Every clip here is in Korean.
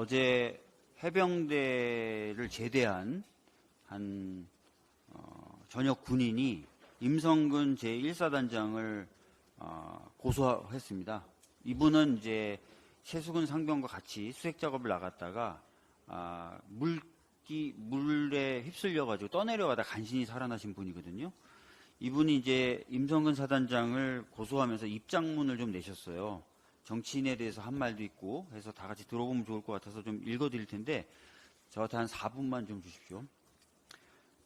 어제 해병대를 제대한 한 전역 군인이 임성근 제1사단장을 고소했습니다. 이분은 이제 최수근 상병과 같이 수색 작업을 나갔다가 물에 휩쓸려가지고 떠내려가다 간신히 살아나신 분이거든요. 이분이 이제 임성근 사단장을 고소하면서 입장문을 좀 내셨어요. 정치인에 대해서 한 말도 있고 해서 다 같이 들어보면 좋을 것 같아서 좀 읽어드릴 텐데 저한테 한 4분만 좀 주십시오.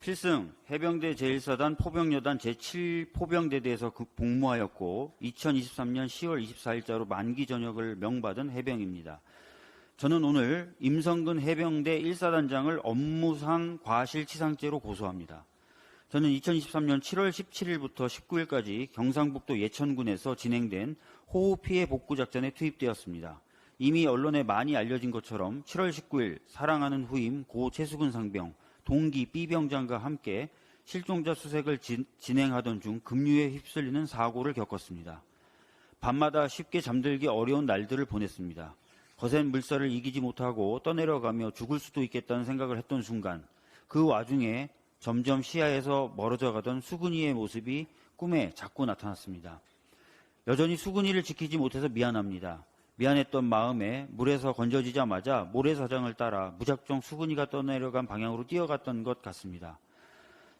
필승, 해병대 제1사단 포병여단 제7포병대대에서 복무하였고 2023년 10월 24일자로 만기 전역을 명받은 해병입니다. 저는 오늘 임성근 해병대 1사단장을 업무상 과실치상죄로 고소합니다. 저는 2023년 7월 17일부터 19일까지 경상북도 예천군에서 진행된 호우피해 복구작전에 투입되었습니다. 이미 언론에 많이 알려진 것처럼 7월 19일 사랑하는 후임 고 최수근 상병, 동기 B병장과 함께 실종자 수색을 진행하던 중 급류에 휩쓸리는 사고를 겪었습니다. 밤마다 쉽게 잠들기 어려운 날들을 보냈습니다. 거센 물살을 이기지 못하고 떠내려가며 죽을 수도 있겠다는 생각을 했던 순간 그 와중에 점점 시야에서 멀어져 가던 수근이의 모습이 꿈에 자꾸 나타났습니다. 여전히 수근이를 지키지 못해서 미안합니다. 미안했던 마음에 물에서 건져지자마자 모래사장을 따라 무작정 수근이가 떠내려간 방향으로 뛰어갔던 것 같습니다.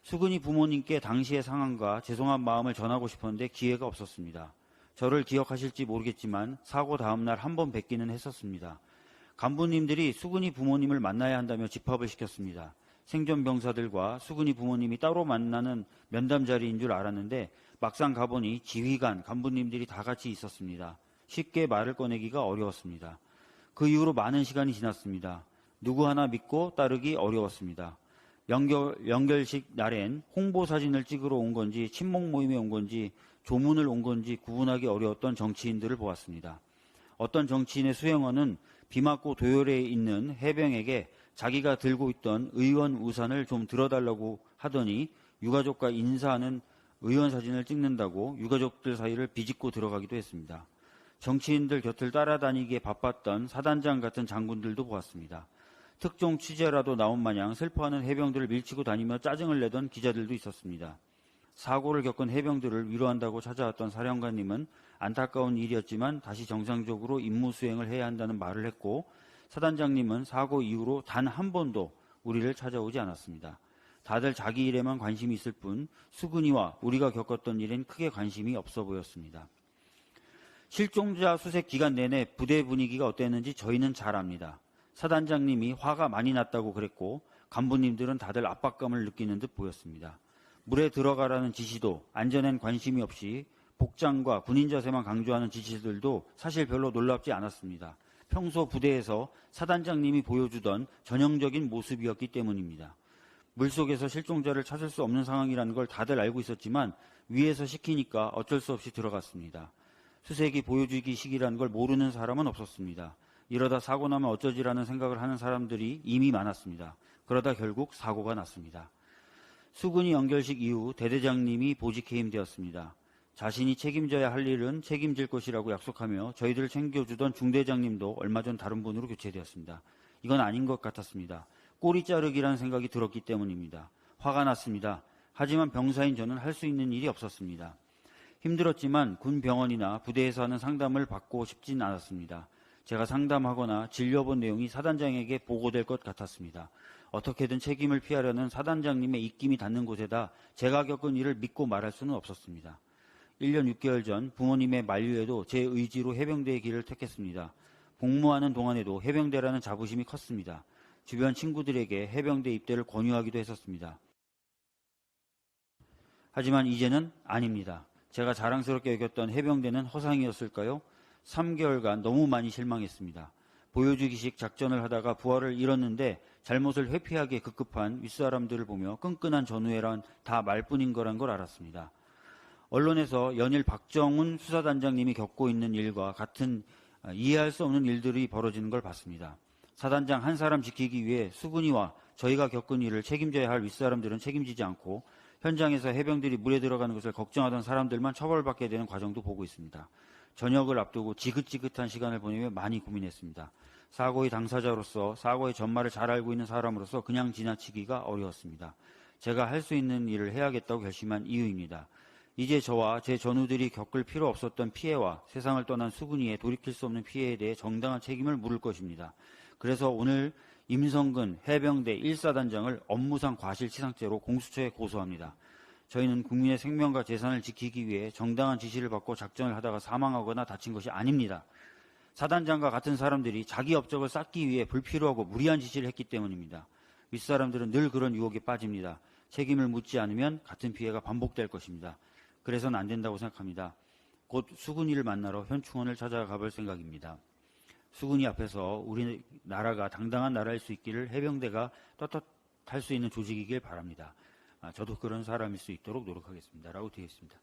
수근이 부모님께 당시의 상황과 죄송한 마음을 전하고 싶었는데 기회가 없었습니다. 저를 기억하실지 모르겠지만 사고 다음날 한 번 뵙기는 했었습니다. 간부님들이 수근이 부모님을 만나야 한다며 집합을 시켰습니다. 생존병사들과 수근이 부모님이 따로 만나는 면담 자리인 줄 알았는데 막상 가보니 지휘관, 간부님들이 다 같이 있었습니다. 쉽게 말을 꺼내기가 어려웠습니다. 그 이후로 많은 시간이 지났습니다. 누구 하나 믿고 따르기 어려웠습니다. 연결식 날엔 홍보 사진을 찍으러 온 건지 친목 모임에 온 건지 조문을 온 건지 구분하기 어려웠던 정치인들을 보았습니다. 어떤 정치인의 수행원은 비 맞고 도열에 있는 해병에게 자기가 들고 있던 의원 우산을 좀 들어달라고 하더니 유가족과 인사하는 의원 사진을 찍는다고 유가족들 사이를 비집고 들어가기도 했습니다. 정치인들 곁을 따라다니기에 바빴던 사단장 같은 장군들도 보았습니다. 특종 취재라도 나온 마냥 슬퍼하는 해병들을 밀치고 다니며 짜증을 내던 기자들도 있었습니다. 사고를 겪은 해병들을 위로한다고 찾아왔던 사령관님은 안타까운 일이었지만 다시 정상적으로 임무 수행을 해야 한다는 말을 했고 사단장님은 사고 이후로 단 한 번도 우리를 찾아오지 않았습니다. 다들 자기 일에만 관심이 있을 뿐 수근이와 우리가 겪었던 일엔 크게 관심이 없어 보였습니다. 실종자 수색 기간 내내 부대 분위기가 어땠는지 저희는 잘 압니다. 사단장님이 화가 많이 났다고 그랬고 간부님들은 다들 압박감을 느끼는 듯 보였습니다. 물에 들어가라는 지시도 안전엔 관심이 없이 복장과 군인 자세만 강조하는 지시들도 사실 별로 놀랍지 않았습니다. 평소 부대에서 사단장님이 보여주던 전형적인 모습이었기 때문입니다. 물속에서 실종자를 찾을 수 없는 상황이라는 걸 다들 알고 있었지만 위에서 시키니까 어쩔 수 없이 들어갔습니다. 수색이 보여주기식이라는 걸 모르는 사람은 없었습니다. 이러다 사고 나면 어쩌지라는 생각을 하는 사람들이 이미 많았습니다. 그러다 결국 사고가 났습니다. 수근이 연결식 이후 대대장님이 보직해임되었습니다. 자신이 책임져야 할 일은 책임질 것이라고 약속하며 저희들을 챙겨주던 중대장님도 얼마 전 다른 분으로 교체되었습니다. 이건 아닌 것 같았습니다. 꼬리 자르기라는 생각이 들었기 때문입니다. 화가 났습니다. 하지만 병사인 저는 할 수 있는 일이 없었습니다. 힘들었지만 군 병원이나 부대에서 하는 상담을 받고 싶진 않았습니다. 제가 상담하거나 진료본 내용이 사단장에게 보고될 것 같았습니다. 어떻게든 책임을 피하려는 사단장님의 입김이 닿는 곳에다 제가 겪은 일을 믿고 말할 수는 없었습니다. 1년 6개월 전 부모님의 만류에도 제 의지로 해병대의 길을 택했습니다. 복무하는 동안에도 해병대라는 자부심이 컸습니다. 주변 친구들에게 해병대 입대를 권유하기도 했었습니다. 하지만 이제는 아닙니다. 제가 자랑스럽게 여겼던 해병대는 허상이었을까요? 3개월간 너무 많이 실망했습니다. 보여주기식 작전을 하다가 부하를 잃었는데 잘못을 회피하기에 급급한 윗사람들을 보며 끈끈한 전우회란 다 말뿐인 거란 걸 알았습니다. 언론에서 연일 박정훈 수사단장님이 겪고 있는 일과 같은 이해할 수 없는 일들이 벌어지는 걸 봤습니다. 사단장 한 사람 지키기 위해 수근이와 저희가 겪은 일을 책임져야 할 윗사람들은 책임지지 않고 현장에서 해병들이 물에 들어가는 것을 걱정하던 사람들만 처벌받게 되는 과정도 보고 있습니다. 전역을 앞두고 지긋지긋한 시간을 보내며 많이 고민했습니다. 사고의 당사자로서 사고의 전말을 잘 알고 있는 사람으로서 그냥 지나치기가 어려웠습니다. 제가 할 수 있는 일을 해야겠다고 결심한 이유입니다. 이제 저와 제 전우들이 겪을 필요 없었던 피해와 세상을 떠난 수근이의 돌이킬 수 없는 피해에 대해 정당한 책임을 물을 것입니다. 그래서 오늘 임성근 해병대 1사단장을 업무상 과실치상죄로 공수처에 고소합니다. 저희는 국민의 생명과 재산을 지키기 위해 정당한 지시를 받고 작전을 하다가 사망하거나 다친 것이 아닙니다. 사단장과 같은 사람들이 자기 업적을 쌓기 위해 불필요하고 무리한 지시를 했기 때문입니다. 윗사람들은 늘 그런 유혹에 빠집니다. 책임을 묻지 않으면 같은 피해가 반복될 것입니다. 그래서는 안 된다고 생각합니다. 곧 수근이를 만나러 현충원을 찾아가 볼 생각입니다. 수근이 앞에서 우리나라가 당당한 나라일 수 있기를 해병대가 떳떳할 수 있는 조직이길 바랍니다. 저도 그런 사람일 수 있도록 노력하겠습니다. 라고 되어 있습니다.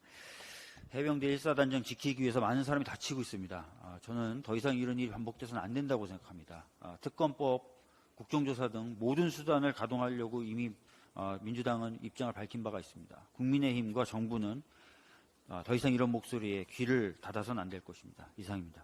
해병대 1사단장 지키기 위해서 많은 사람이 다치고 있습니다. 저는 더 이상 이런 일이 반복돼서는 안 된다고 생각합니다. 특검법, 국정조사 등 모든 수단을 가동하려고 이미 민주당은 입장을 밝힌 바가 있습니다. 국민의힘과 정부는 더 이상 이런 목소리에 귀를 닫아서는 안 될 것입니다. 이상입니다.